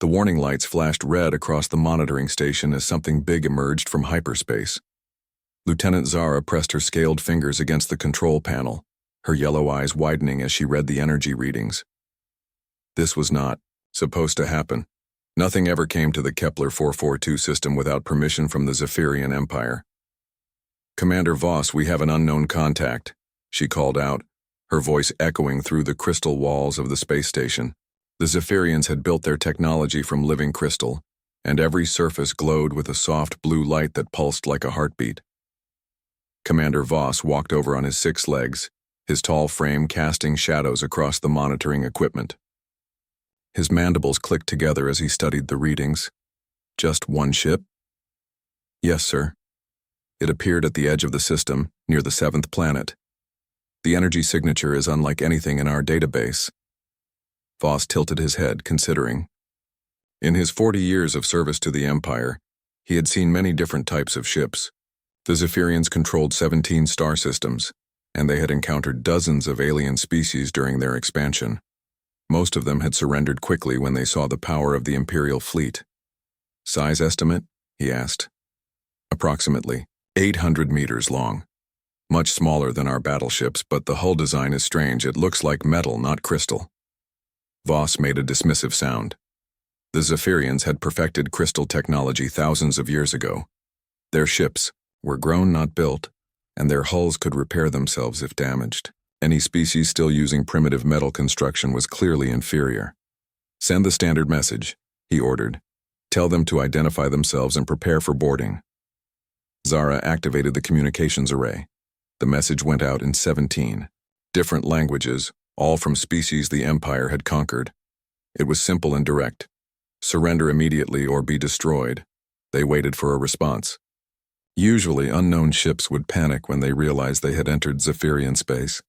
The warning lights flashed red across the monitoring station as something big emerged from hyperspace. Lieutenant Zara pressed her scaled fingers against the control panel, her yellow eyes widening as she read the energy readings. This was not supposed to happen. Nothing ever came to the Kepler 442 system without permission from the Zephyrian Empire. "Commander Voss, we have an unknown contact," she called out, her voice echoing through the crystal walls of the space station. The Zephyrians had built their technology from living crystal, and every surface glowed with a soft blue light that pulsed like a heartbeat. Commander Voss walked over on his 6 legs, his tall frame casting shadows across the monitoring equipment. His mandibles clicked together as he studied the readings. "Just one ship?" "Yes, sir. It appeared at the edge of the system, near the 7th planet. The energy signature is unlike anything in our database." Voss tilted his head, considering. In his 40 years of service to the Empire, he had seen many different types of ships. The Zephyrians controlled 17 star systems, and they had encountered dozens of alien species during their expansion. Most of them had surrendered quickly when they saw the power of the Imperial fleet. "Size estimate?" he asked. "Approximately 800 meters long. Much smaller than our battleships, but the hull design is strange. It looks like metal, not crystal." Voss made a dismissive sound. The Zephyrians had perfected crystal technology thousands of years ago. Their ships were grown, not built, and their hulls could repair themselves if damaged. Any species still using primitive metal construction was clearly inferior. "Send the standard message," he ordered. "Tell them to identify themselves and prepare for boarding." Zara activated the communications array. The message went out in 17 different languages, all from species the Empire had conquered. It was simple and direct. Surrender immediately or be destroyed. They waited for a response. Usually, unknown ships would panic when they realized they had entered Zephyrian space.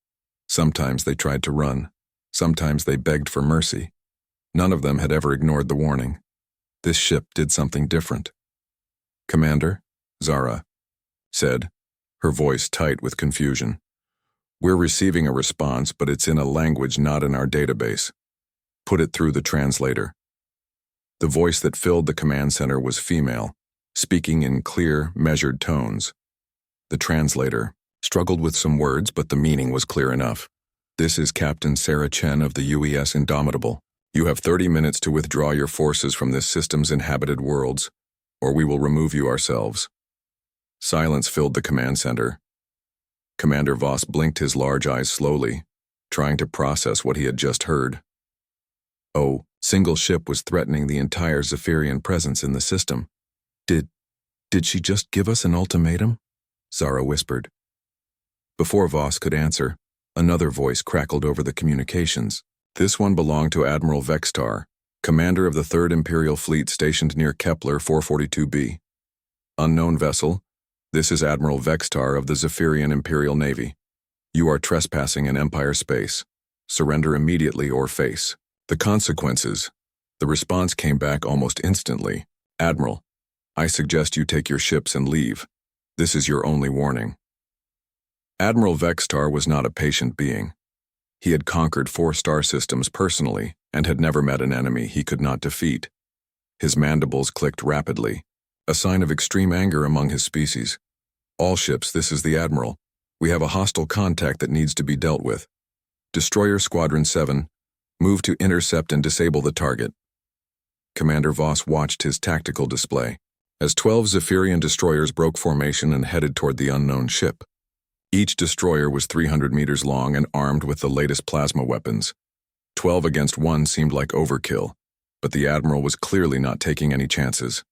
Sometimes they tried to run. Sometimes they begged for mercy. None of them had ever ignored the warning. This ship did something different. "Commander," Zara said, her voice tight with confusion. "We're receiving a response, but it's in a language not in our database. Put it through the translator." The voice that filled the command center was female, speaking in clear, measured tones. The translator struggled with some words, but the meaning was clear enough. "This is Captain Sarah Chen of the UES Indomitable. You have 30 minutes to withdraw your forces from this system's inhabited worlds, or we will remove you ourselves." Silence filled the command center. Commander Voss blinked his large eyes slowly, trying to process what he had just heard. Oh, single ship was threatening the entire Zephyrian presence in the system. Did she just give us an ultimatum?" Zara whispered. Before Voss could answer, another voice crackled over the communications. This one belonged to Admiral Vextar, commander of the 3rd Imperial Fleet stationed near Kepler 442b. "Unknown vessel, this is Admiral Vextar of the Zephyrian Imperial Navy. You are trespassing in Empire space. Surrender immediately or face the consequences." The response came back almost instantly. "Admiral, I suggest you take your ships and leave. This is your only warning." Admiral Vextar was not a patient being. He had conquered 4 star systems personally and had never met an enemy he could not defeat. His mandibles clicked rapidly, a sign of extreme anger among his species. "All ships, this is the Admiral. We have a hostile contact that needs to be dealt with. Destroyer Squadron 7, move to intercept and disable the target." Commander Voss watched his tactical display as 12 Zephyrian destroyers broke formation and headed toward the unknown ship. Each destroyer was 300 meters long and armed with the latest plasma weapons. 12 against 1 seemed like overkill, but the Admiral was clearly not taking any chances.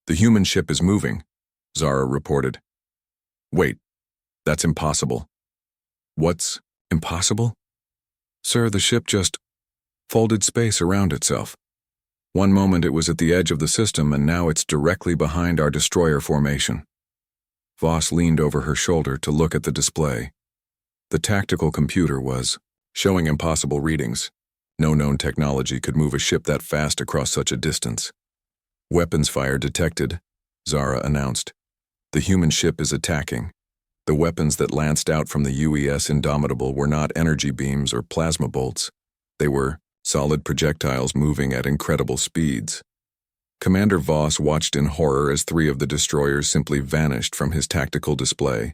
"The human ship is moving," Zara reported. "Wait, that's impossible." "What's impossible?" "Sir, the ship just folded space around itself. One moment it was at the edge of the system, and now it's directly behind our destroyer formation." Voss leaned over her shoulder to look at the display. The tactical computer was showing impossible readings. No known technology could move a ship that fast across such a distance. "Weapons fire detected," Zara announced. "The human ship is attacking. The weapons that lanced out from the UES Indomitable were not energy beams or plasma bolts. They were solid projectiles moving at incredible speeds. Commander Voss watched in horror as 3 of the destroyers simply vanished from his tactical display.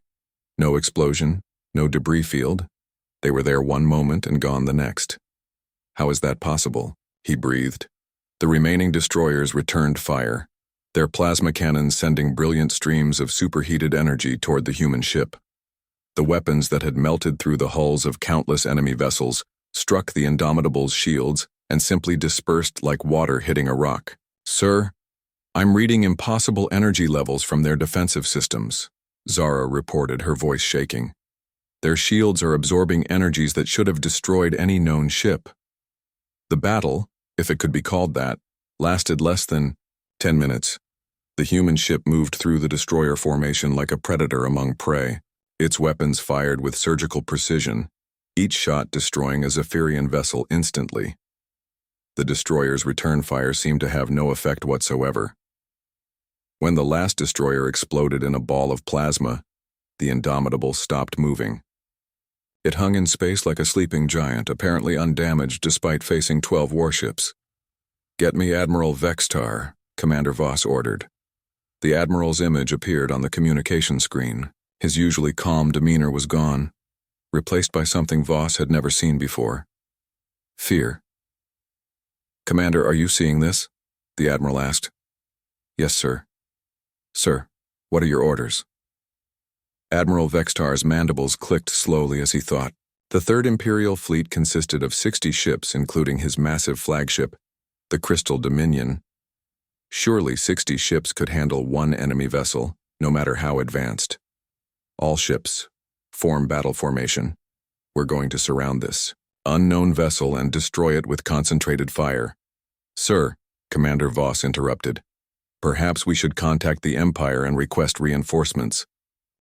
No explosion, no debris field. They were there one moment and gone the next. How is that possible? He breathed. The remaining destroyers returned fire, their plasma cannons sending brilliant streams of superheated energy toward the human ship. The weapons that had melted through the hulls of countless enemy vessels struck the Indomitable's shields and simply dispersed like water hitting a rock. "Sir, I'm reading impossible energy levels from their defensive systems," Zara reported, her voice shaking. "Their shields are absorbing energies that should have destroyed any known ship." The battle, if it could be called that, lasted less than 10 minutes. The human ship moved through the destroyer formation like a predator among prey, its weapons fired with surgical precision, each shot destroying a Zephyrian vessel instantly. The destroyer's return fire seemed to have no effect whatsoever. When the last destroyer exploded in a ball of plasma, the Indomitable stopped moving. It hung in space like a sleeping giant, apparently undamaged despite facing 12 warships. "Get me Admiral Vextar," Commander Voss ordered. The Admiral's image appeared on the communication screen. His usually calm demeanor was gone, replaced by something Voss had never seen before. Fear. "Commander, are you seeing this?" the Admiral asked. "Yes, sir." "Sir, what are your orders?" Admiral Vextar's mandibles clicked slowly as he thought. The Third Imperial Fleet consisted of 60 ships, including his massive flagship, the Crystal Dominion. Surely 60 ships could handle one enemy vessel, no matter how advanced. "All ships, form battle formation. We're going to surround this unknown vessel and destroy it with concentrated fire." "Sir," Commander Voss interrupted, "perhaps we should contact the Empire and request reinforcements.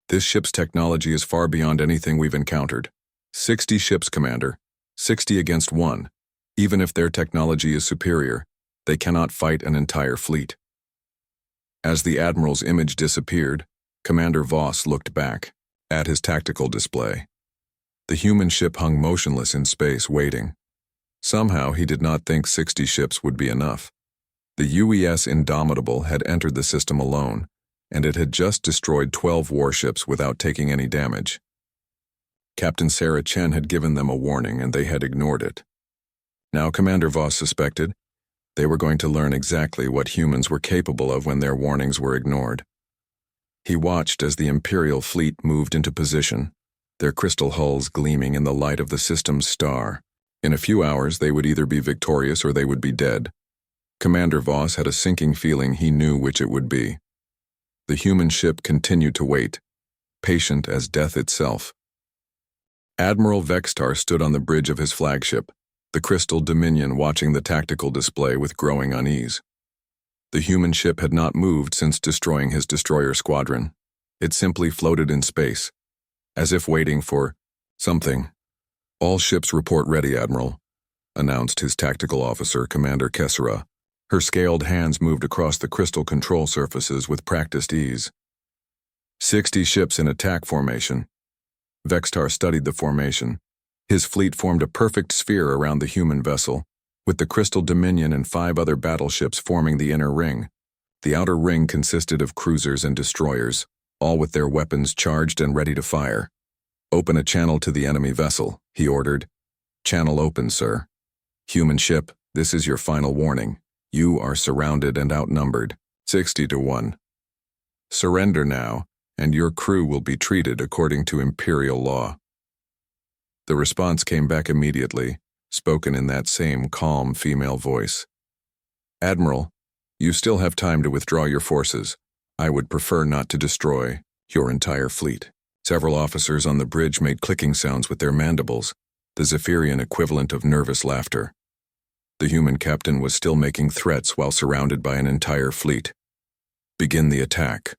This ship's technology is far beyond anything we've encountered. 60 ships, Commander. 60 against 1. Even if their technology is superior, they cannot fight an entire fleet." As the Admiral's image disappeared, Commander Voss looked back at his tactical display. The human ship hung motionless in space, waiting. Somehow he did not think 60 ships would be enough. The UES Indomitable had entered the system alone, and it had just destroyed 12 warships without taking any damage. Captain Sarah Chen had given them a warning, and they had ignored it. Now Commander Voss suspected they were going to learn exactly what humans were capable of when their warnings were ignored. He watched as the Imperial fleet moved into position, their crystal hulls gleaming in the light of the system's star. In a few hours they would either be victorious or they would be dead. Commander Voss had a sinking feeling he knew which it would be. The human ship continued to wait, patient as death itself. Admiral Vextar stood on the bridge of his flagship, the Crystal Dominion, watching the tactical display with growing unease. The human ship had not moved since destroying his destroyer squadron. It simply floated in space, as if waiting for something. "All ships report ready, Admiral," announced his tactical officer, Commander Kessera. Her scaled hands moved across the crystal control surfaces with practiced ease. 60 ships in attack formation. Vextar studied the formation. His fleet formed a perfect sphere around the human vessel, with the Crystal Dominion and 5 other battleships forming the inner ring. The outer ring consisted of cruisers and destroyers, all with their weapons charged and ready to fire. "Open a channel to the enemy vessel," he ordered. "Channel open, sir." "Human ship, this is your final warning. You are surrounded and outnumbered, 60 to 1. Surrender now, and your crew will be treated according to Imperial law." The response came back immediately, spoken in that same calm female voice. "Admiral, you still have time to withdraw your forces. I would prefer not to destroy your entire fleet." Several officers on the bridge made clicking sounds with their mandibles, the Zephyrian equivalent of nervous laughter. The human captain was still making threats while surrounded by an entire fleet. "Begin the attack,"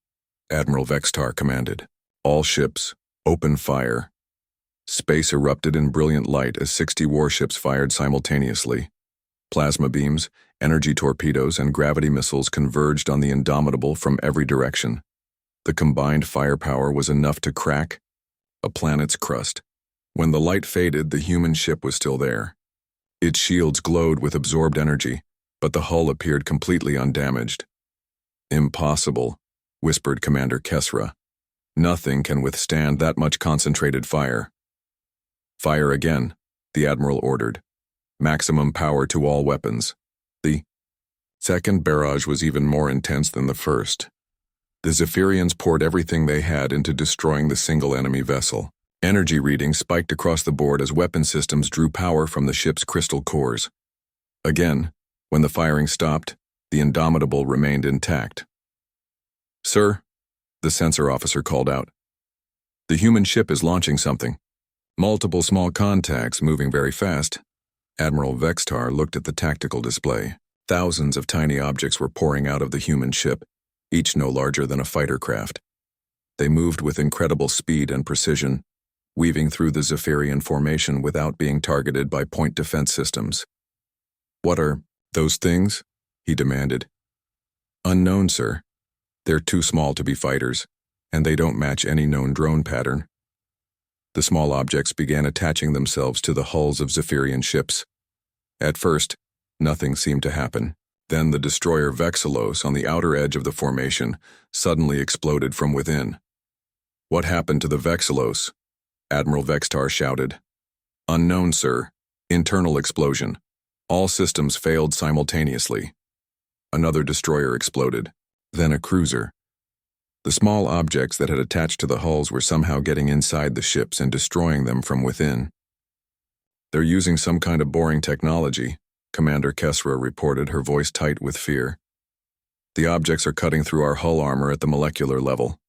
Admiral Vextar commanded. "All ships, open fire." Space erupted in brilliant light as 60 warships fired simultaneously. Plasma beams, energy torpedoes, and gravity missiles converged on the Indomitable from every direction. The combined firepower was enough to crack a planet's crust. When the light faded, the human ship was still there. Its shields glowed with absorbed energy, but the hull appeared completely undamaged. "Impossible," whispered Commander Kesra. "Nothing can withstand that much concentrated fire." "Fire again," the Admiral ordered. "Maximum power to all weapons." The second barrage was even more intense than the first. The Zephyrians poured everything they had into destroying the single enemy vessel. Energy readings spiked across the board as weapon systems drew power from the ship's crystal cores. Again, when the firing stopped, the Indomitable remained intact. "Sir," the sensor officer called out. "The human ship is launching something. Multiple small contacts moving very fast." Admiral Vextar looked at the tactical display. Thousands of tiny objects were pouring out of the human ship, each no larger than a fighter craft. They moved with incredible speed and precision, weaving through the Zephyrian formation without being targeted by point defense systems. "What are those things?" he demanded. "Unknown, sir. They're too small to be fighters, and they don't match any known drone pattern." The small objects began attaching themselves to the hulls of Zephyrian ships. At first, nothing seemed to happen. Then the destroyer Vexillos on the outer edge of the formation suddenly exploded from within. "What happened to the Vexillos?" Admiral Vextar shouted. "Unknown, sir. Internal explosion. All systems failed simultaneously." Another destroyer exploded, then a cruiser. The small objects that had attached to the hulls were somehow getting inside the ships and destroying them from within. "They're using some kind of boring technology," Commander Kesra reported, her voice tight with fear. "The objects are cutting through our hull armor at the molecular level."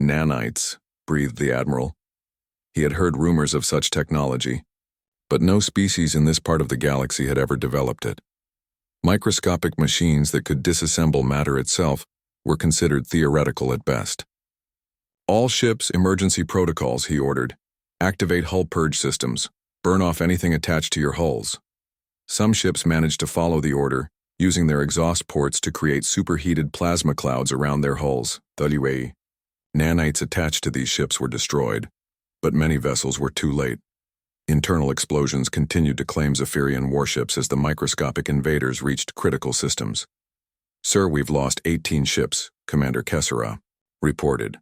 "Nanites," breathed the Admiral. He had heard rumors of such technology, but no species in this part of the galaxy had ever developed it. Microscopic machines that could disassemble matter itself were considered theoretical at best. "All ships, emergency protocols," he ordered. "Activate hull purge systems. Burn off anything attached to your hulls." Some ships managed to follow the order, using their exhaust ports to create superheated plasma clouds around their hulls. The nanites attached to these ships were destroyed, but many vessels were too late. Internal explosions continued to claim Zephyrian warships as the microscopic invaders reached critical systems. "Sir, we've lost 18 ships," Commander Kesra reported.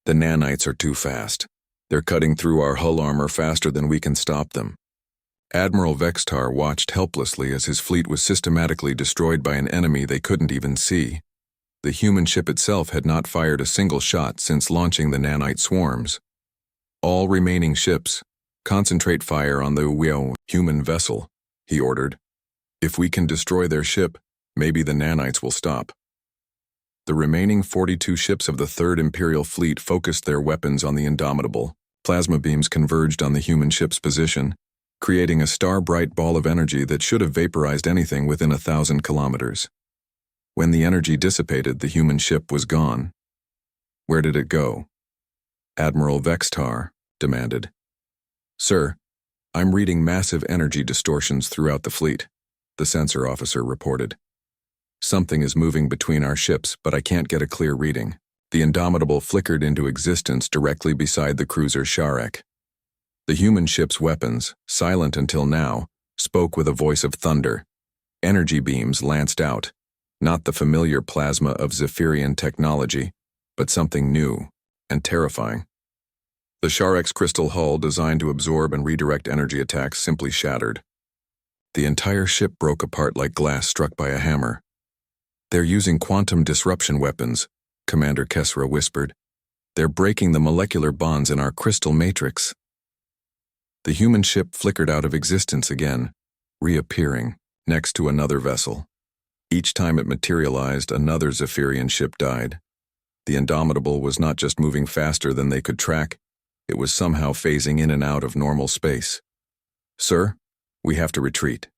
"The nanites are too fast. They're cutting through our hull armor faster than we can stop them." Admiral Vextar watched helplessly as his fleet was systematically destroyed by an enemy they couldn't even see. The human ship itself had not fired a single shot since launching the nanite swarms. "All remaining ships, concentrate fire on the human vessel," he ordered. "If we can destroy their ship, maybe the nanites will stop." The remaining 42 ships of the Third Imperial Fleet focused their weapons on the Indomitable. Plasma beams converged on the human ship's position, creating a star-bright ball of energy that should have vaporized anything within 1,000 kilometers. When the energy dissipated, the human ship was gone. "Where did it go?" Admiral Vextar demanded. "Sir, I'm reading massive energy distortions throughout the fleet," the sensor officer reported. "Something is moving between our ships, but I can't get a clear reading." The Indomitable flickered into existence directly beside the cruiser Sharek. The human ship's weapons, silent until now, spoke with a voice of thunder. Energy beams lanced out, not the familiar plasma of Zephyrian technology, but something new and terrifying. The Sharek's crystal hull, designed to absorb and redirect energy attacks, simply shattered. The entire ship broke apart like glass struck by a hammer. "They're using quantum disruption weapons," Commander Kesra whispered. "They're breaking the molecular bonds in our crystal matrix." The human ship flickered out of existence again, reappearing next to another vessel. Each time it materialized, another Zephyrian ship died. The Indomitable was not just moving faster than they could track, it was somehow phasing in and out of normal space. "Sir, we have to retreat,"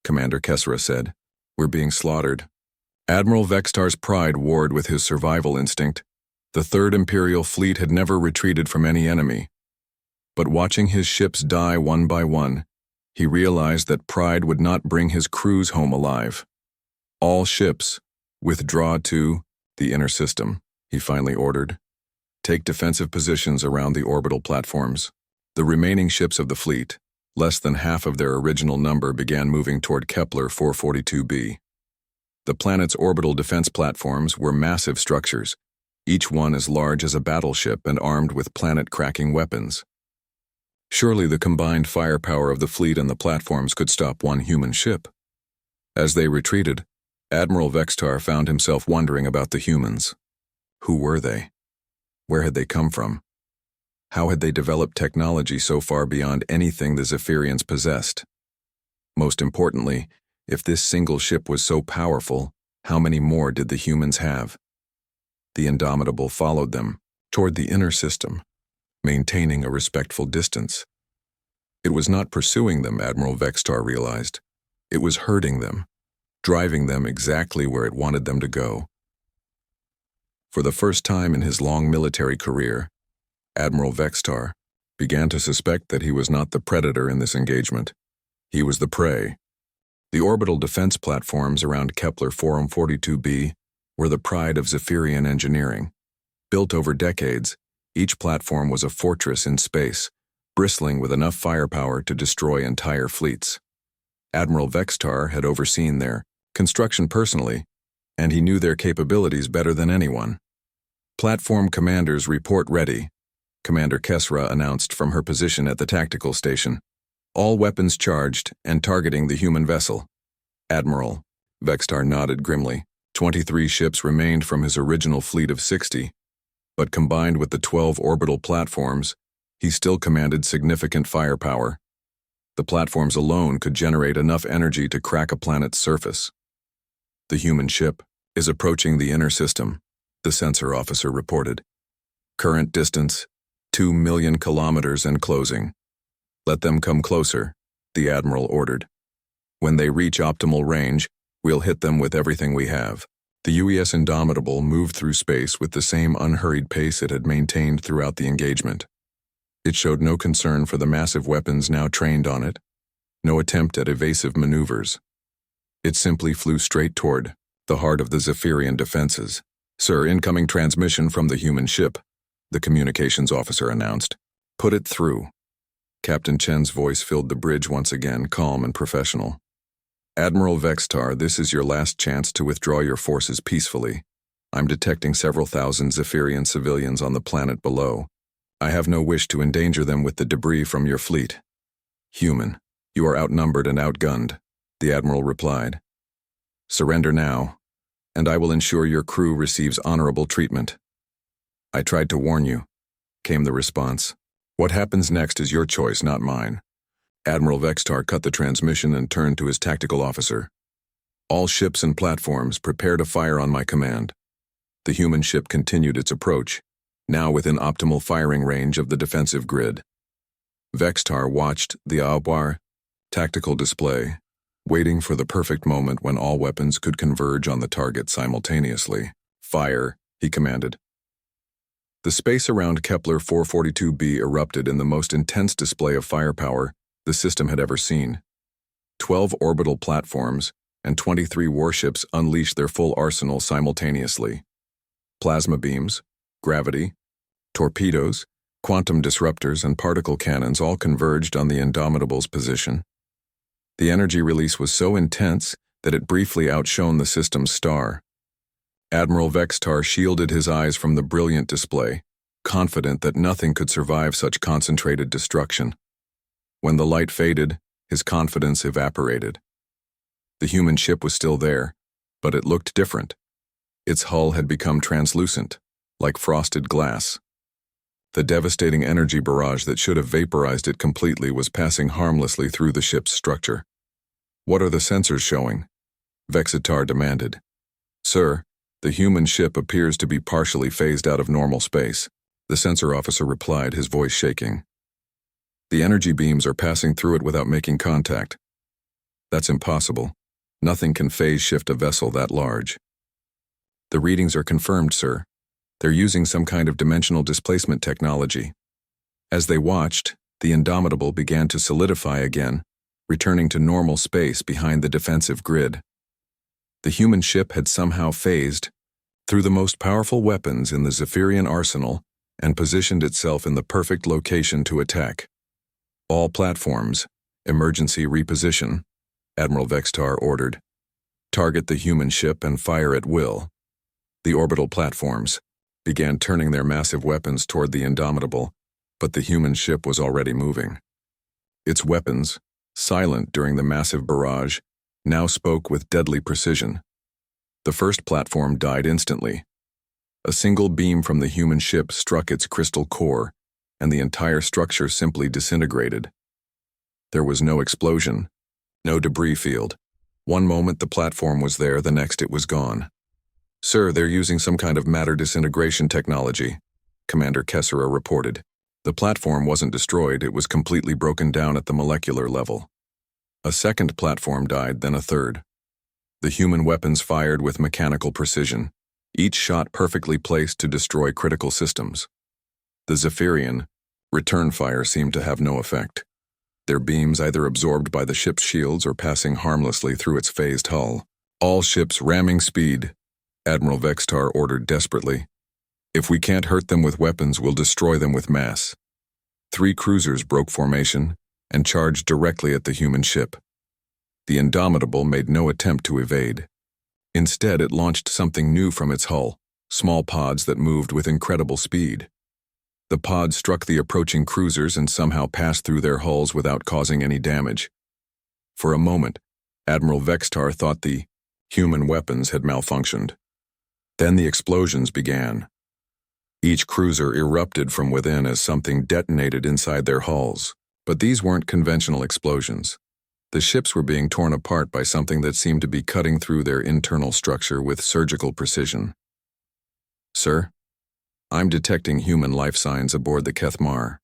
Commander Kesra said. "We're being slaughtered." Admiral Vextar's pride warred with his survival instinct. The Third Imperial Fleet had never retreated from any enemy. But watching his ships die one by one, he realized that pride would not bring his crews home alive. "All ships, withdraw to the inner system," he finally ordered. "Take defensive positions around the orbital platforms. The remaining ships of the fleet, Less than half of their original number began moving toward Kepler 442b. The planet's orbital defense platforms were massive structures, each one as large as a battleship and armed with planet-cracking weapons. Surely the combined firepower of the fleet and the platforms could stop one human ship. As they retreated, Admiral Vextar found himself wondering about the humans. Who were they? Where had they come from? How had they developed technology so far beyond anything the Zephyrians possessed? Most importantly, if this single ship was so powerful, how many more did the humans have? The Indomitable followed them toward the inner system, maintaining a respectful distance. It was not pursuing them, Admiral Vextar realized. It was herding them, driving them exactly where it wanted them to go. For the first time in his long military career, Admiral Vextar began to suspect that he was not the predator in this engagement. He was the prey. The orbital defense platforms around Kepler 442b were the pride of Zephyrian engineering. Built over decades, each platform was a fortress in space, bristling with enough firepower to destroy entire fleets. Admiral Vextar had overseen their construction personally, and he knew their capabilities better than anyone. Platform commanders report ready, Commander Kesra announced from her position at the tactical station. All weapons charged and targeting the human vessel. Admiral, Vextar nodded grimly. 23 ships remained from his original fleet of 60, but combined with the 12 orbital platforms, he still commanded significant firepower. The platforms alone could generate enough energy to crack a planet's surface. The human ship is approaching the inner system, the sensor officer reported. Current distance, 2 million kilometers and closing. Let them come closer, the Admiral ordered. When they reach optimal range, we'll hit them with everything we have. The UES Indomitable moved through space with the same unhurried pace it had maintained throughout the engagement. It showed no concern for the massive weapons now trained on it, no attempt at evasive maneuvers. It simply flew straight toward the heart of the Zephyrian defenses. Sir, incoming transmission from the human ship, the communications officer announced. Put it through. Captain Chen's voice filled the bridge once again, calm and professional. Admiral Vextar, this is your last chance to withdraw your forces peacefully. I'm detecting several thousand Zephyrian civilians on the planet below. I have no wish to endanger them with the debris from your fleet. Human, you are outnumbered and outgunned, the Admiral replied. Surrender now, and I will ensure your crew receives honorable treatment. I tried to warn you, came the response. What happens next is your choice, not mine. Admiral Vextar cut the transmission and turned to his tactical officer. All ships and platforms, prepare to fire on my command. The human ship continued its approach, now within optimal firing range of the defensive grid. Vextar watched the HFY tactical display, waiting for the perfect moment when all weapons could converge on the target simultaneously. Fire, he commanded. The space around Kepler 442b erupted in the most intense display of firepower the system had ever seen. 12 orbital platforms and 23 warships unleashed their full arsenal simultaneously. Plasma beams, gravity, torpedoes, quantum disruptors, and particle cannons all converged on the Indomitable's position. The energy release was so intense that it briefly outshone the system's star. Admiral Vextar shielded his eyes from the brilliant display, confident that nothing could survive such concentrated destruction. When the light faded, his confidence evaporated. The human ship was still there, but it looked different. Its hull had become translucent, like frosted glass. The devastating energy barrage that should have vaporized it completely was passing harmlessly through the ship's structure. What are the sensors showing? Vextar demanded. Sir, the human ship appears to be partially phased out of normal space, the sensor officer replied, his voice shaking. The energy beams are passing through it without making contact. That's impossible. Nothing can phase shift a vessel that large. The readings are confirmed, sir. They're using some kind of dimensional displacement technology. As they watched, the Indomitable began to solidify again, returning to normal space behind the defensive grid. The human ship had somehow phased through the most powerful weapons in the Zephyrian arsenal and positioned itself in the perfect location to attack. All platforms, Emergency reposition, Admiral Vextar ordered. Target the human ship and fire at will. The orbital platforms began turning their massive weapons toward the Indomitable, but the human ship was already moving. Its weapons, silent during the massive barrage, now spoke with deadly precision. The first platform died instantly. A single beam from the human ship struck its crystal core, and the entire structure simply disintegrated. There was no explosion, no debris field. One moment the platform was there, the next it was gone. "Sir, they're using some kind of matter disintegration technology," Commander Kessera reported. The platform wasn't destroyed, it was completely broken down at the molecular level. A second platform died, then a third. The human weapons fired with mechanical precision, each shot perfectly placed to destroy critical systems. The Zephyrian return fire seemed to have no effect, their beams either absorbed by the ship's shields or passing harmlessly through its phased hull. "All ships ramming speed," Admiral Vextar ordered desperately. "If we can't hurt them with weapons, we'll destroy them with mass." 3 cruisers broke formation and charged directly at the human ship. The Indomitable made no attempt to evade. Instead, it launched something new from its hull, small pods that moved with incredible speed. The pods struck the approaching cruisers and somehow passed through their hulls without causing any damage. For a moment, Admiral Vextar thought the human weapons had malfunctioned. Then the explosions began. Each cruiser erupted from within as something detonated inside their hulls. But these weren't conventional explosions. The ships were being torn apart by something that seemed to be cutting through their internal structure with surgical precision. "Sir, I'm detecting human life signs aboard the Kethmar,"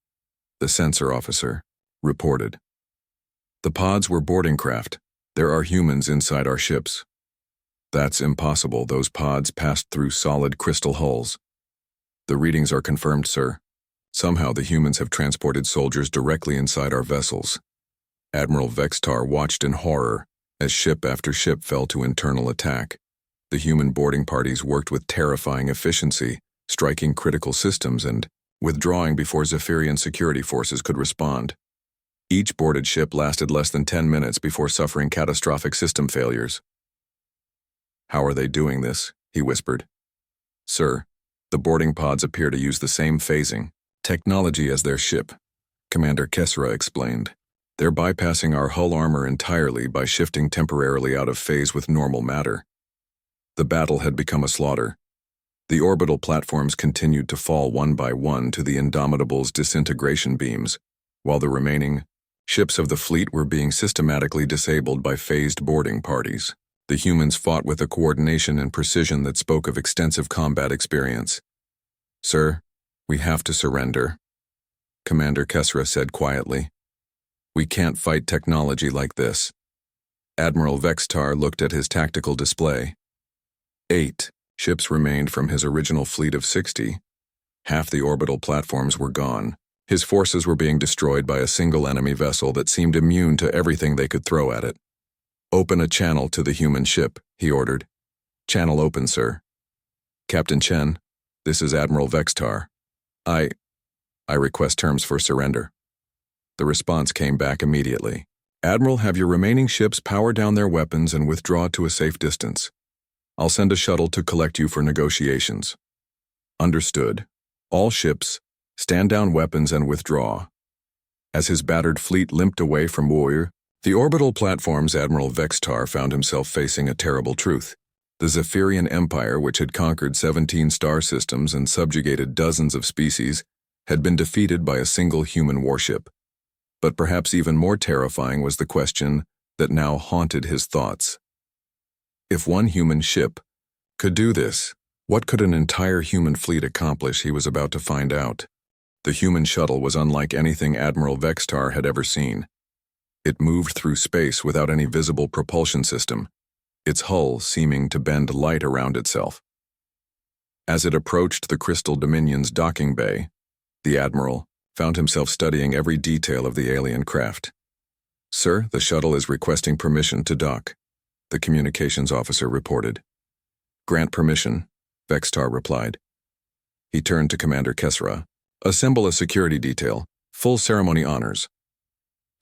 the sensor officer reported. "The pods were boarding craft. There are humans inside our ships." "That's impossible. Those pods passed through solid crystal hulls." "The readings are confirmed, sir. Somehow the humans have transported soldiers directly inside our vessels." Admiral Vextar watched in horror as ship after ship fell to internal attack. The human boarding parties worked with terrifying efficiency, striking critical systems and withdrawing before Zephyrian security forces could respond. Each boarded ship lasted less than 10 minutes before suffering catastrophic system failures. "How are they doing this?" he whispered. "Sir, the boarding pods appear to use the same phasing technology as their ship," Commander Kessera explained. "They're bypassing our hull armor entirely by shifting temporarily out of phase with normal matter." The battle had become a slaughter. The orbital platforms continued to fall one by one to the Indomitable's disintegration beams, while the remaining ships of the fleet were being systematically disabled by phased boarding parties. The humans fought with a coordination and precision that spoke of extensive combat experience. "Sir, we have to surrender," Commander Kessera said quietly. "We can't fight technology like this." Admiral Vextar looked at his tactical display. 8 ships remained from his original fleet of 60. Half the orbital platforms were gone. His forces were being destroyed by a single enemy vessel that seemed immune to everything they could throw at it. "Open a channel to the human ship," he ordered. "Channel open, sir." "Captain Chen, this is Admiral Vextar. I request terms for surrender." The response came back immediately. "Admiral, have your remaining ships power down their weapons and withdraw to a safe distance. I'll send a shuttle to collect you for negotiations." "Understood. All ships, stand down weapons and withdraw." As his battered fleet limped away from Warrior, the orbital platforms, Admiral Vextar found himself facing a terrible truth. The Zephyrian Empire, which had conquered 17 star systems and subjugated dozens of species, had been defeated by a single human warship. But perhaps even more terrifying was the question that now haunted his thoughts. If one human ship could do this, what could an entire human fleet accomplish? He was about to find out. The human shuttle was unlike anything Admiral Vextar had ever seen. It moved through space without any visible propulsion system, its hull seeming to bend light around itself. As it approached the Crystal Dominion's docking bay, the Admiral found himself studying every detail of the alien craft. "Sir, the shuttle is requesting permission to dock," the communications officer reported. "Grant permission," Vextar replied. He turned to Commander Kessera. "Assemble a security detail, full ceremony honors."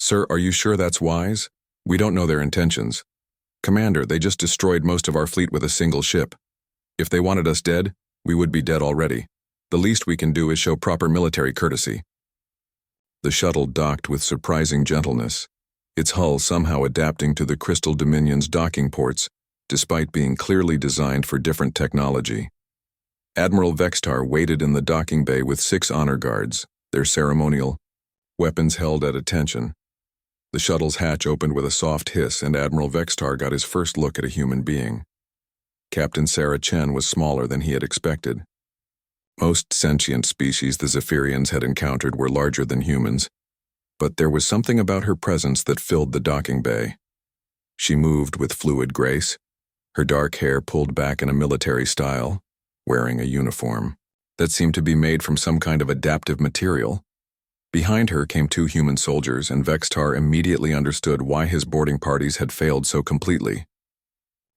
Sir, are you sure that's wise? We don't know their intentions. Commander, they just destroyed most of our fleet with a single ship. If they wanted us dead, we would be dead already. The least we can do is show proper military courtesy. The shuttle docked with surprising gentleness, its hull somehow adapting to the Crystal Dominion's docking ports, despite being clearly designed for different technology. Admiral Vextar waited in the docking bay with 6 honor guards, their ceremonial weapons held at attention. The shuttle's hatch opened with a soft hiss, and Admiral Vextar got his first look at a human being. Captain Sarah Chen was smaller than he had expected. Most sentient species the Zephyrians had encountered were larger than humans, but there was something about her presence that filled the docking bay. She moved with fluid grace, her dark hair pulled back in a military style, wearing a uniform that seemed to be made from some kind of adaptive material. Behind her came 2 human soldiers, and Vextar immediately understood why his boarding parties had failed so completely.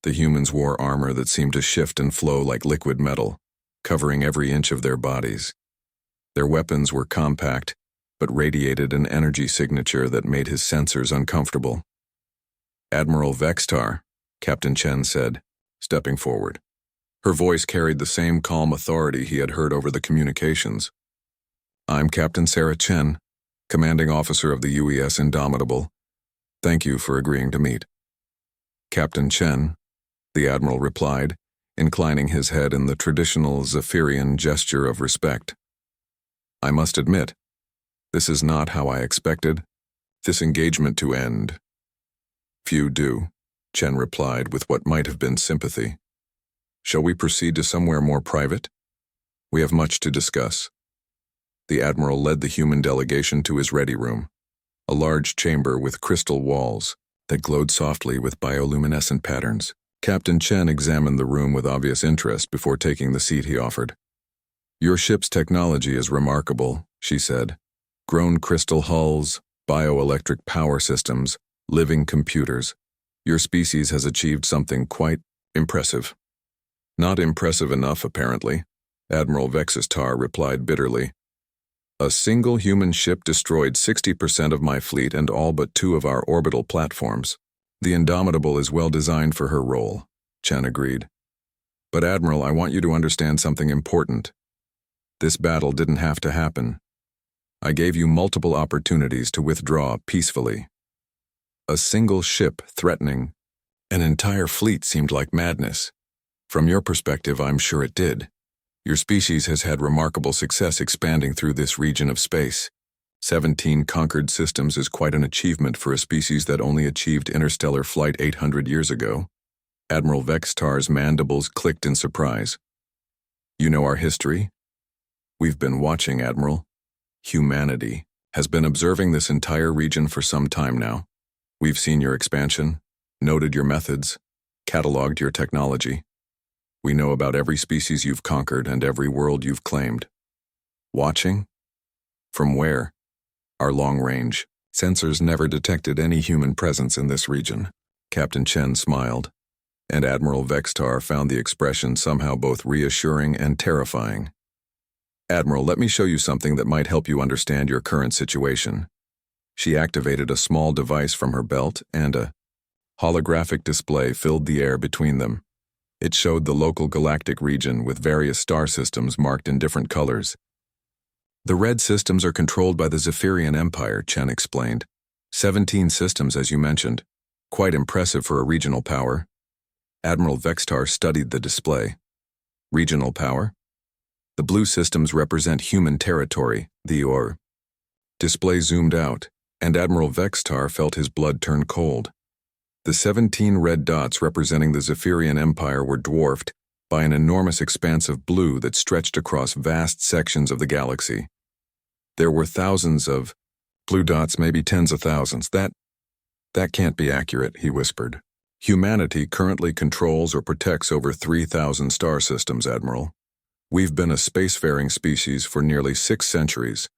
The humans wore armor that seemed to shift and flow like liquid metal, covering every inch of their bodies. Their weapons were compact, but radiated an energy signature that made his sensors uncomfortable. Admiral Vextar, Captain Chen said, stepping forward. Her voice carried the same calm authority he had heard over the communications. I'm Captain Sarah Chen, commanding officer of the UES Indomitable. Thank you for agreeing to meet. Captain Chen, the Admiral replied, inclining his head in the traditional Zephyrian gesture of respect. I must admit, this is not how I expected this engagement to end. Few do, Chen replied with what might have been sympathy. Shall we proceed to somewhere more private? We have much to discuss. The Admiral led the human delegation to his ready room, a large chamber with crystal walls that glowed softly with bioluminescent patterns. Captain Chen examined the room with obvious interest before taking the seat he offered. Your ship's technology is remarkable, she said. Grown crystal hulls, bioelectric power systems, living computers. Your species has achieved something quite impressive. Not impressive enough, apparently, Admiral Vexistar replied bitterly. A single human ship destroyed 60% of my fleet and all but 2 of our orbital platforms. The Indomitable is well designed for her role, Chen agreed. But Admiral, I want you to understand something important. This battle didn't have to happen. I gave you multiple opportunities to withdraw peacefully. A single ship threatening an entire fleet seemed like madness. From your perspective, I'm sure it did. Your species has had remarkable success expanding through this region of space. 17 conquered systems is quite an achievement for a species that only achieved interstellar flight 800 years ago. Admiral Vextar's mandibles clicked in surprise. You know our history? We've been watching, Admiral. Humanity has been observing this entire region for some time now. We've seen your expansion, noted your methods, cataloged your technology. We know about every species you've conquered and every world you've claimed. Watching? From where? Our long-range sensors never detected any human presence in this region. Captain Chen smiled, and Admiral Vextar found the expression somehow both reassuring and terrifying. Admiral, let me show you something that might help you understand your current situation. She activated a small device from her belt, and a holographic display filled the air between them. It showed the local galactic region with various star systems marked in different colors. The red systems are controlled by the Zephyrian Empire, Chen explained. 17 systems, as you mentioned. Quite impressive for a regional power. Admiral Vextar studied the display. Regional power? The blue systems represent human territory, the OR. Display zoomed out, and Admiral Vextar felt his blood turn cold. The 17 red dots representing the Zephyrian Empire were dwarfed by an enormous expanse of blue that stretched across vast sections of the galaxy. There were thousands of blue dots, maybe tens of thousands. That can't be accurate, he whispered. Humanity currently controls or protects over 3,000 star systems, Admiral. We've been a spacefaring species for nearly 6 centuries.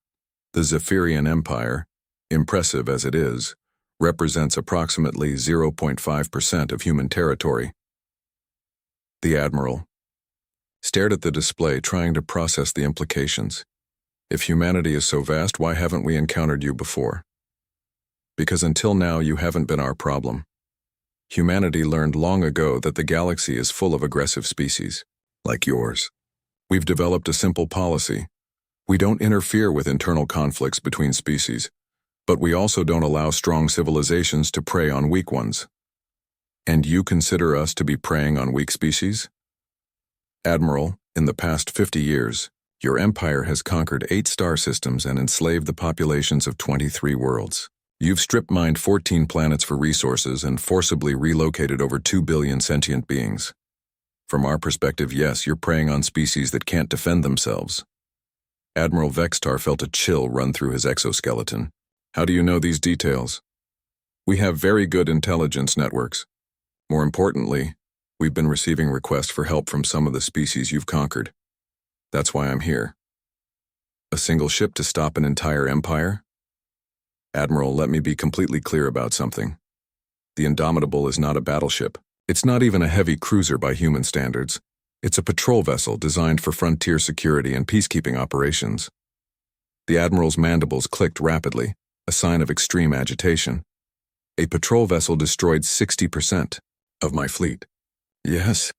The Zephyrian Empire, impressive as it is, represents approximately 0.5% of human territory. The Admiral stared at the display, trying to process the implications. If humanity is so vast, why haven't we encountered you before? Because until now you haven't been our problem. Humanity learned long ago that the galaxy is full of aggressive species, like yours. We've developed a simple policy. We don't interfere with internal conflicts between species, but we also don't allow strong civilizations to prey on weak ones. And you consider us to be preying on weak species? Admiral, in the past 50 years, your empire has conquered 8 star systems and enslaved the populations of 23 worlds. You've strip-mined 14 planets for resources and forcibly relocated over 2 billion sentient beings. From our perspective, yes, you're preying on species that can't defend themselves. Admiral Vextar felt a chill run through his exoskeleton. How do you know these details? We have very good intelligence networks. More importantly, we've been receiving requests for help from some of the species you've conquered. That's why I'm here. A single ship to stop an entire empire? Admiral, let me be completely clear about something. The Indomitable is not a battleship. It's not even a heavy cruiser by human standards. It's a patrol vessel designed for frontier security and peacekeeping operations. The Admiral's mandibles clicked rapidly, a sign of extreme agitation. A patrol vessel destroyed 60% of my fleet. Yes.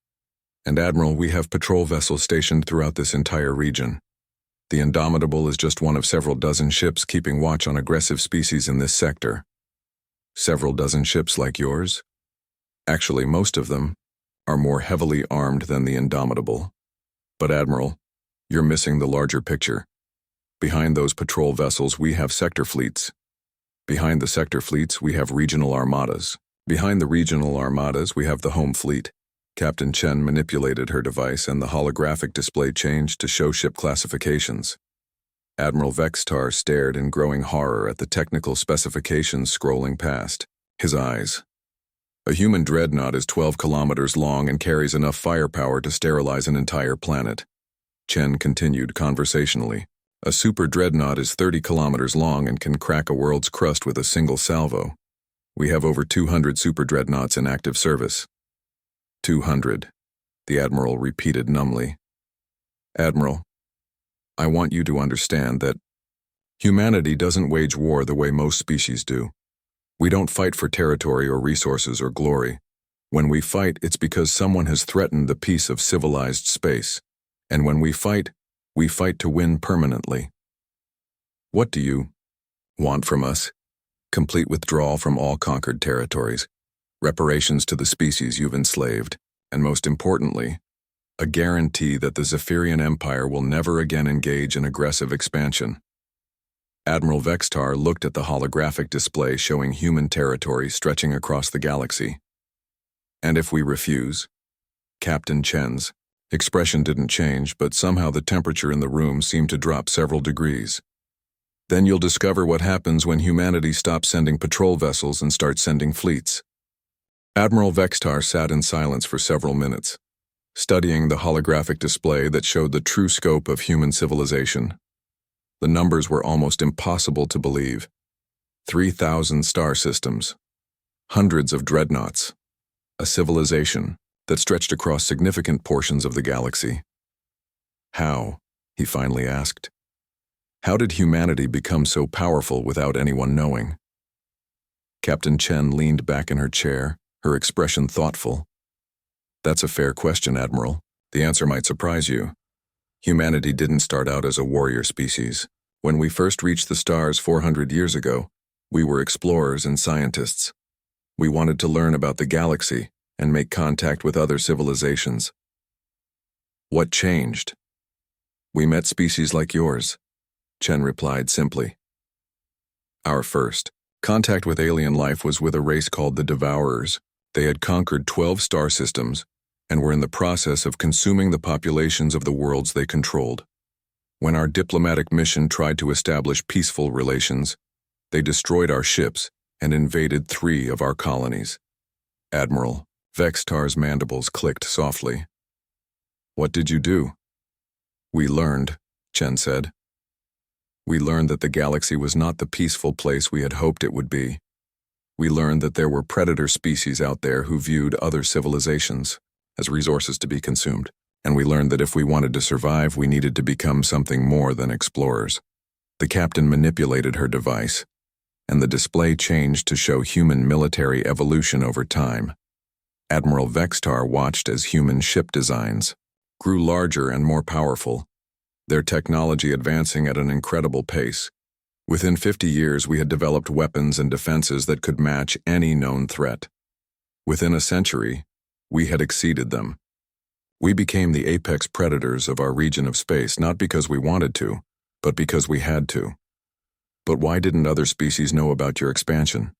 And Admiral, we have patrol vessels stationed throughout this entire region. The Indomitable is just one of several dozen ships keeping watch on aggressive species in this sector. Several dozen ships like yours? Actually, most of them are more heavily armed than the Indomitable. But Admiral, you're missing the larger picture. Behind those patrol vessels, we have sector fleets. Behind the sector fleets, we have regional armadas. Behind the regional armadas, we have the home fleet. Captain Chen manipulated her device and the holographic display changed to show ship classifications. Admiral Vextar stared in growing horror at the technical specifications scrolling past. His eyes. A human dreadnought is 12 kilometers long and carries enough firepower to sterilize an entire planet. Chen continued conversationally. A super dreadnought is 30 kilometers long and can crack a world's crust with a single salvo. We have over 200 super dreadnoughts in active service. 200, the Admiral repeated numbly. Admiral, I want you to understand that humanity doesn't wage war the way most species do. We don't fight for territory or resources or glory. When we fight, it's because someone has threatened the peace of civilized space. And when we fight to win permanently. What do you want from us? Complete withdrawal from all conquered territories, reparations to the species you've enslaved, and most importantly, a guarantee that the Zephyrian Empire will never again engage in aggressive expansion. Admiral Vextar looked at the holographic display showing human territory stretching across the galaxy. And if we refuse? Captain Chen's expression didn't change, but somehow the temperature in the room seemed to drop several degrees. Then you'll discover what happens when humanity stops sending patrol vessels and starts sending fleets. Admiral Vextar sat in silence for several minutes, studying the holographic display that showed the true scope of human civilization. The numbers were almost impossible to believe. 3,000 star systems, hundreds of dreadnoughts, a civilization that stretched across significant portions of the galaxy. How? He finally asked. How did humanity become so powerful without anyone knowing? Captain Chen leaned back in her chair, her expression thoughtful. That's a fair question, Admiral. The answer might surprise you. Humanity didn't start out as a warrior species. When we first reached the stars 400 years ago, we were explorers and scientists. We wanted to learn about the galaxy and make contact with other civilizations. What changed? We met species like yours, Chen replied simply. Our first contact with alien life was with a race called the Devourers. They had conquered 12 star systems and were in the process of consuming the populations of the worlds they controlled. When our diplomatic mission tried to establish peaceful relations, they destroyed our ships and invaded 3 of our colonies. Admiral Vextar's mandibles clicked softly. What did you do? We learned, Chen said. We learned that the galaxy was not the peaceful place we had hoped it would be. We learned that there were predator species out there who viewed other civilizations as resources to be consumed, and we learned that if we wanted to survive, we needed to become something more than explorers. The captain manipulated her device. and the display changed to show human military evolution over time. Admiral Vextar watched as human ship designs grew larger and more powerful, their technology advancing at an incredible pace. Within 50 years, we had developed weapons and defenses that could match any known threat. Within a century, we had exceeded them. We became the apex predators of our region of space, not because we wanted to, but because we had to. But why didn't other species know about your expansion?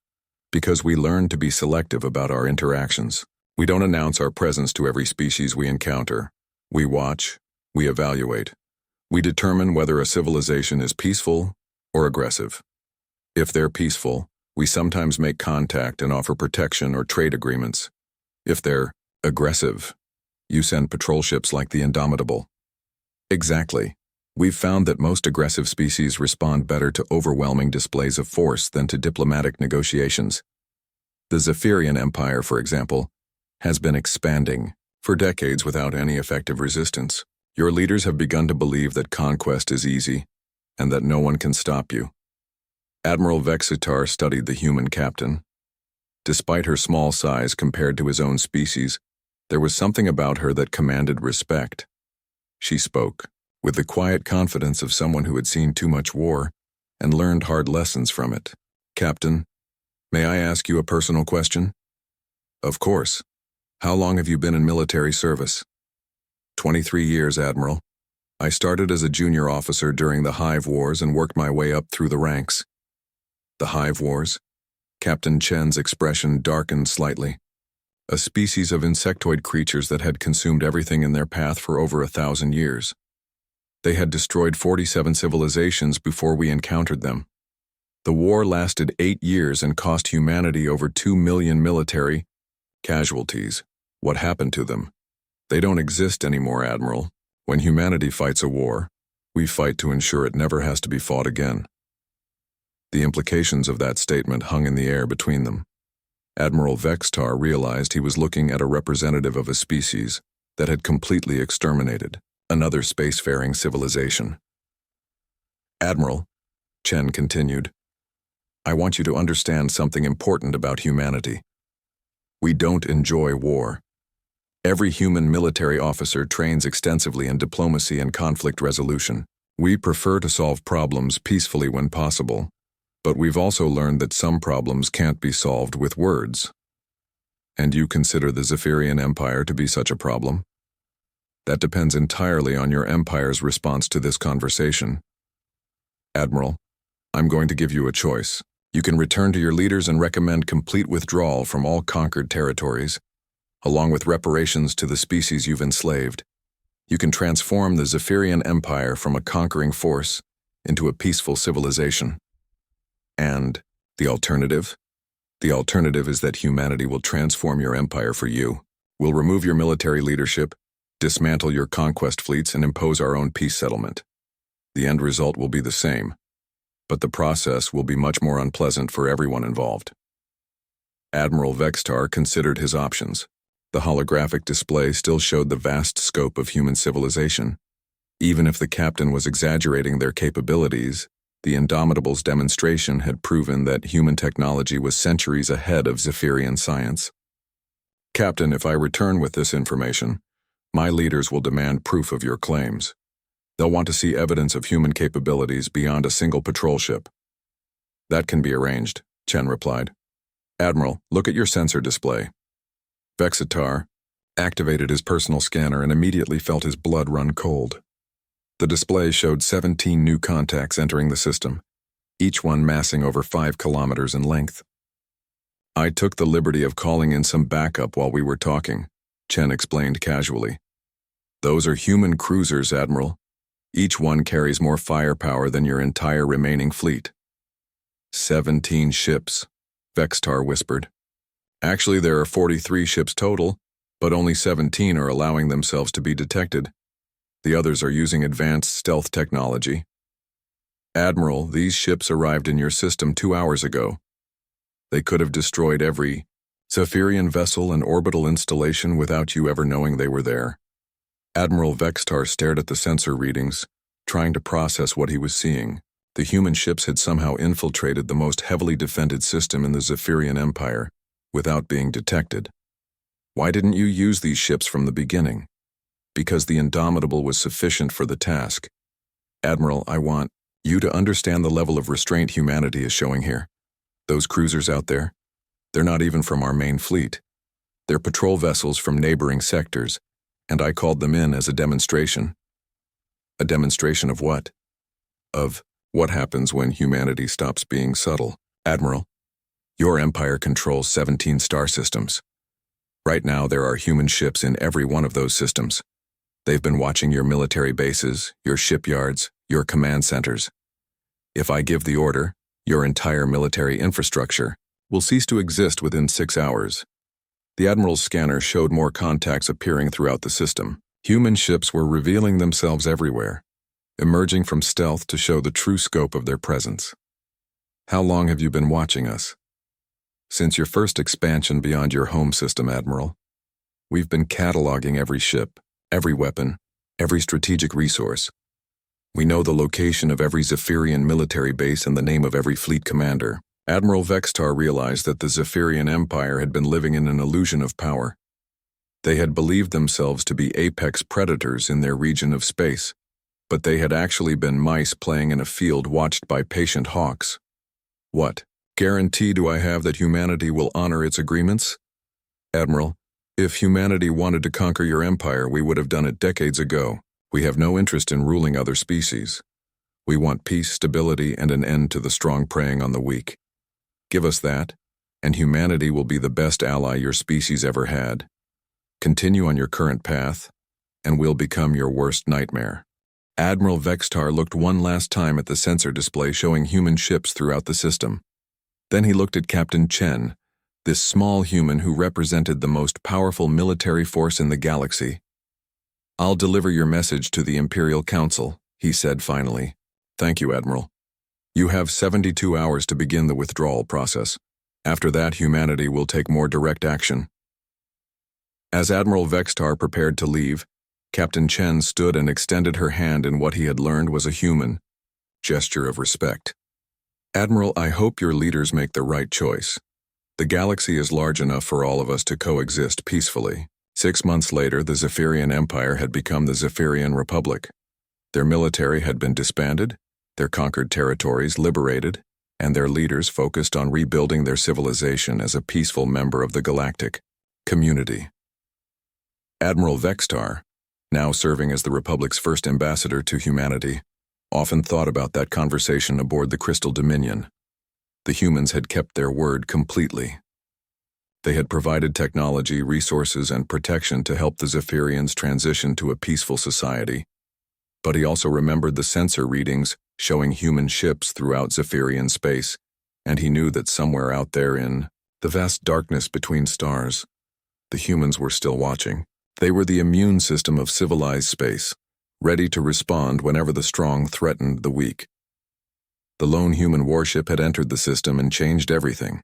Because we learned to be selective about our interactions. We don't announce our presence to every species we encounter. We watch, we evaluate. We determine whether a civilization is peaceful or aggressive. If they're peaceful, we sometimes make contact and offer protection or trade agreements. If they're aggressive, you send patrol ships like the Indomitable. Exactly. We've found that most aggressive species respond better to overwhelming displays of force than to diplomatic negotiations. The Zephyrian Empire, for example, has been expanding for decades without any effective resistance. Your leaders have begun to believe that conquest is easy and that no one can stop you. Admiral Vexitar studied the human captain. Despite her small size compared to his own species, there was something about her that commanded respect. She spoke with the quiet confidence of someone who had seen too much war and learned hard lessons from it. Captain, may I ask you a personal question? Of course. How long have you been in military service? 23 years, Admiral. I started as a junior officer during the Hive Wars and worked my way up through the ranks. The Hive Wars? Captain Chen's expression darkened slightly. A species of insectoid creatures that had consumed everything in their path for over 1,000 years. They had destroyed 47 civilizations before we encountered them. The war lasted 8 years and cost humanity over 2 million military casualties. What happened to them? They don't exist anymore, Admiral. When humanity fights a war, we fight to ensure it never has to be fought again. The implications of that statement hung in the air between them. Admiral Vextar realized he was looking at a representative of a species that had completely exterminated another spacefaring civilization. Admiral, Chen continued, I want you to understand something important about humanity. We don't enjoy war. Every human military officer trains extensively in diplomacy and conflict resolution. We prefer to solve problems peacefully when possible, but we've also learned that some problems can't be solved with words. And you consider the Zephyrian Empire to be such a problem? That depends entirely on your empire's response to this conversation. Admiral, I'm going to give you a choice. You can return to your leaders and recommend complete withdrawal from all conquered territories, along with reparations to the species you've enslaved. You can transform the Zephyrian Empire from a conquering force into a peaceful civilization. And the alternative? The alternative is that humanity will transform your empire for you. We'll remove your military leadership, dismantle your conquest fleets, and impose our own peace settlement. The end result will be the same, but the process will be much more unpleasant for everyone involved. Admiral Vextar considered his options. The holographic display still showed the vast scope of human civilization. Even if the captain was exaggerating their capabilities, the Indomitable's demonstration had proven that human technology was centuries ahead of Zephyrian science. Captain, if I return with this information, my leaders will demand proof of your claims. They'll want to see evidence of human capabilities beyond a single patrol ship. That can be arranged, Chen replied. Admiral, look at your sensor display. Vexitar activated his personal scanner and immediately felt his blood run cold. The display showed 17 new contacts entering the system, each one massing over 5 kilometers in length. I took the liberty of calling in some backup while we were talking, Chen explained casually. Those are human cruisers, Admiral. Each one carries more firepower than your entire remaining fleet. 17 ships, Vextar whispered. Actually, there are 43 ships total, but only 17 are allowing themselves to be detected. The others are using advanced stealth technology. Admiral, these ships arrived in your system 2 hours ago. They could have destroyed every Zephyrian vessel and orbital installation without you ever knowing they were there. Admiral Vextar stared at the sensor readings, trying to process what he was seeing. The human ships had somehow infiltrated the most heavily defended system in the Zephyrian Empire without being detected. Why didn't you use these ships from the beginning? Because the Indomitable was sufficient for the task. Admiral, I want you to understand the level of restraint humanity is showing here. Those cruisers out there, they're not even from our main fleet. They're patrol vessels from neighboring sectors, and I called them in as a demonstration. A demonstration of what? Of what happens when humanity stops being subtle. Admiral, your empire controls 17 star systems. Right now there are human ships in every one of those systems. They've been watching your military bases, your shipyards, your command centers. If I give the order, your entire military infrastructure will cease to exist within 6 hours. The Admiral's scanner showed more contacts appearing throughout the system. Human ships were revealing themselves everywhere, emerging from stealth to show the true scope of their presence. How long have you been watching us? Since your first expansion beyond your home system, Admiral. We've been cataloging every ship, every weapon, every strategic resource. We know the location of every Zephyrian military base and the name of every fleet commander. Admiral Vextar realized that the Zephyrian Empire had been living in an illusion of power. They had believed themselves to be apex predators in their region of space, but they had actually been mice playing in a field watched by patient hawks. What guarantee do I have that humanity will honor its agreements? Admiral, if humanity wanted to conquer your empire, we would have done it decades ago. We have no interest in ruling other species. We want peace, stability, and an end to the strong preying on the weak. Give us that, and humanity will be the best ally your species ever had. Continue on your current path, and we'll become your worst nightmare. Admiral Vextar looked one last time at the sensor display showing human ships throughout the system. Then he looked at Captain Chen, this small human who represented the most powerful military force in the galaxy. I'll deliver your message to the Imperial Council, he said finally. Thank you, Admiral. You have 72 hours to begin the withdrawal process. After that, humanity will take more direct action. As Admiral Vextar prepared to leave, Captain Chen stood and extended her hand in what he had learned was a human gesture of respect. Admiral, I hope your leaders make the right choice. The galaxy is large enough for all of us to coexist peacefully. 6 months later, the Zephyrian Empire had become the Zephyrian Republic. Their military had been disbanded, their conquered territories liberated, and their leaders focused on rebuilding their civilization as a peaceful member of the galactic community. Admiral Vextar, now serving as the Republic's first ambassador to humanity, often thought about that conversation aboard the Crystal Dominion. The humans had kept their word completely. They had provided technology, resources, and protection to help the Zephyrians transition to a peaceful society. But he also remembered the sensor readings showing human ships throughout Zephyrian space, and he knew that somewhere out there in the vast darkness between stars, the humans were still watching. They were the immune system of civilized space, ready to respond whenever the strong threatened the weak. The lone human warship had entered the system and changed everything.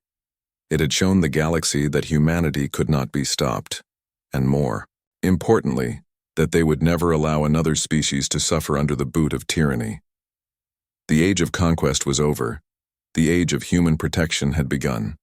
It had shown the galaxy that humanity could not be stopped, and more importantly, that they would never allow another species to suffer under the boot of tyranny. The age of conquest was over. The age of human protection had begun.